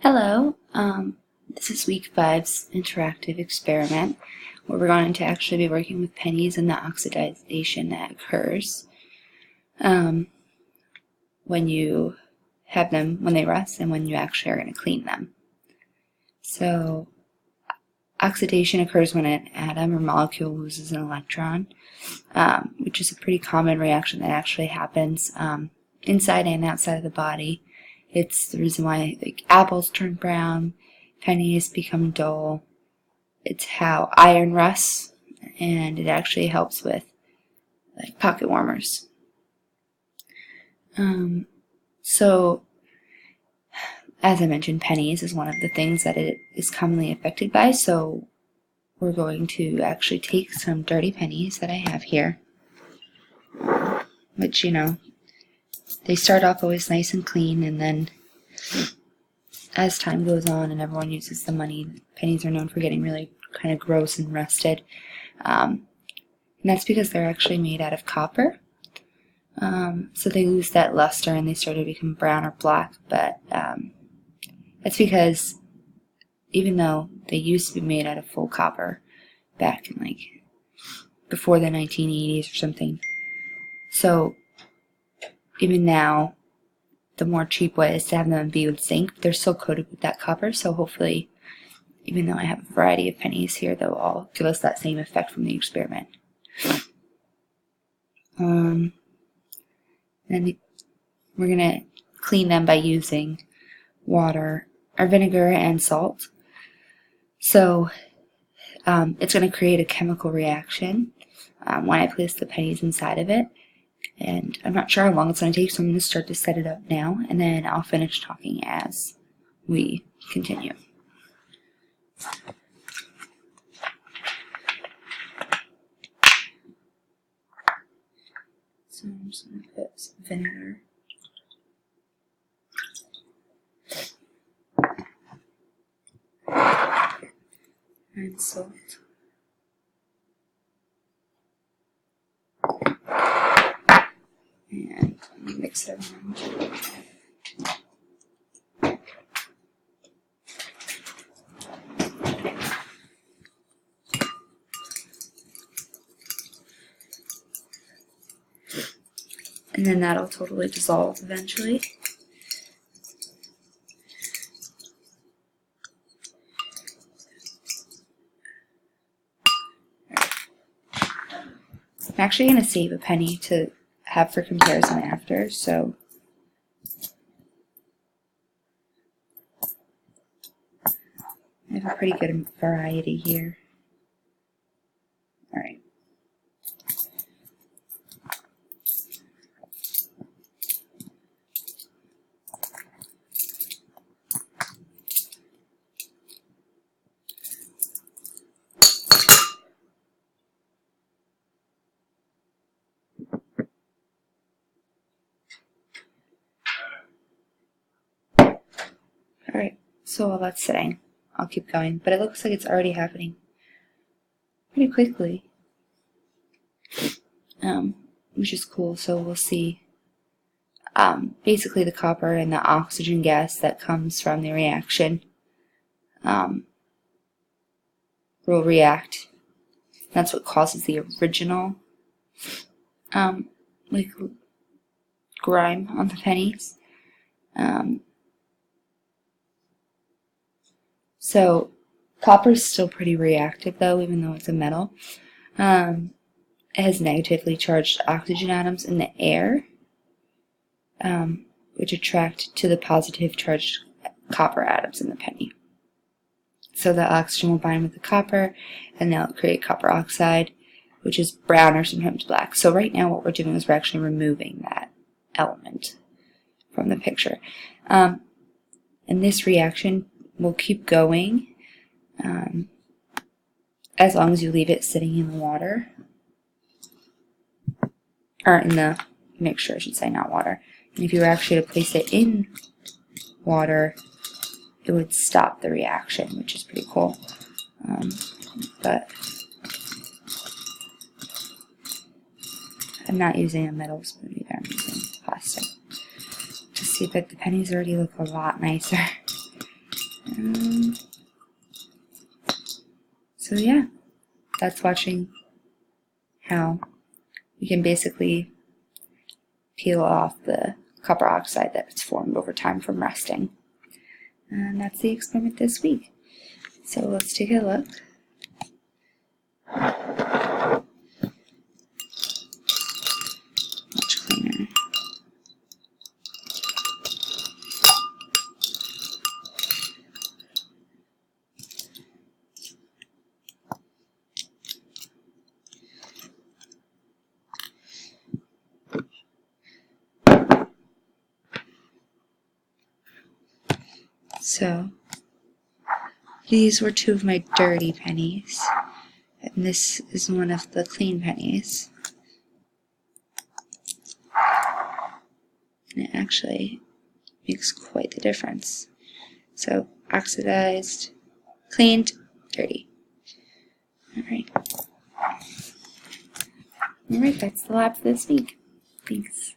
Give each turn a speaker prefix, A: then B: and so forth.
A: Hello, this is week 5's interactive experiment where we're going to actually be working with pennies and the oxidization that occurs when you have them when they rust and when you actually are going to clean them. So oxidation occurs when an atom or molecule loses an electron, which is a pretty common reaction that actually happens inside and outside of the body. It's the reason why apples turn brown, pennies become dull. It's how iron rusts, and it actually helps with pocket warmers. So, as I mentioned, pennies is one of the things that it is commonly affected by. So we're going to actually take some dirty pennies that I have here, which, they start off always nice and clean, and then as time goes on and everyone uses the money, pennies are known for getting really kind of gross and rusted. And that's because they're actually made out of copper. So they lose that luster and they start to become brown or black. But that's because even though they used to be made out of full copper back in before the 1980s or something, so even now, the more cheap way is to have them be with zinc. They're still coated with that copper, so hopefully, even though I have a variety of pennies here, they'll all give us that same effect from the experiment. Then we're going to clean them by using water, or vinegar and salt. So it's going to create a chemical reaction when I place the pennies inside of it. And I'm not sure how long it's going to take, so I'm going to start to set it up now, and then I'll finish talking as we continue. So I'm just going to put some vinegar. And salt. And mix it around. And then that'll totally dissolve eventually. I'm actually going to save a penny to have for comparison after, so I have a pretty good variety here. Alright. Alright, so while that's sitting, I'll keep going, but it looks like it's already happening pretty quickly, which is cool. So we'll see basically the copper and the oxygen gas that comes from the reaction will react. That's what causes the original grime on the pennies. So copper is still pretty reactive though, even though it's a metal. It has negatively charged oxygen atoms in the air, which attract to the positive charged copper atoms in the penny. So the oxygen will bind with the copper, and they'll create copper oxide, which is brown or sometimes black. So right now what we're doing is we're actually removing that element from the picture. And this reaction will keep going as long as you leave it sitting in the water, or in the mixture, I should say, not water. And if you were actually to place it in water, it would stop the reaction, which is pretty cool. But I'm not using a metal spoon either, I'm using plastic. To see that the pennies already look a lot nicer. So yeah, that's watching how you can basically peel off the copper oxide that's formed over time from rusting. And that's the experiment this week. So let's take a look. Much cleaner. So these were two of my dirty pennies, and this is one of the clean pennies. And it actually makes quite the difference. So oxidized, cleaned, dirty. Alright, that's the lab for this week. Thanks.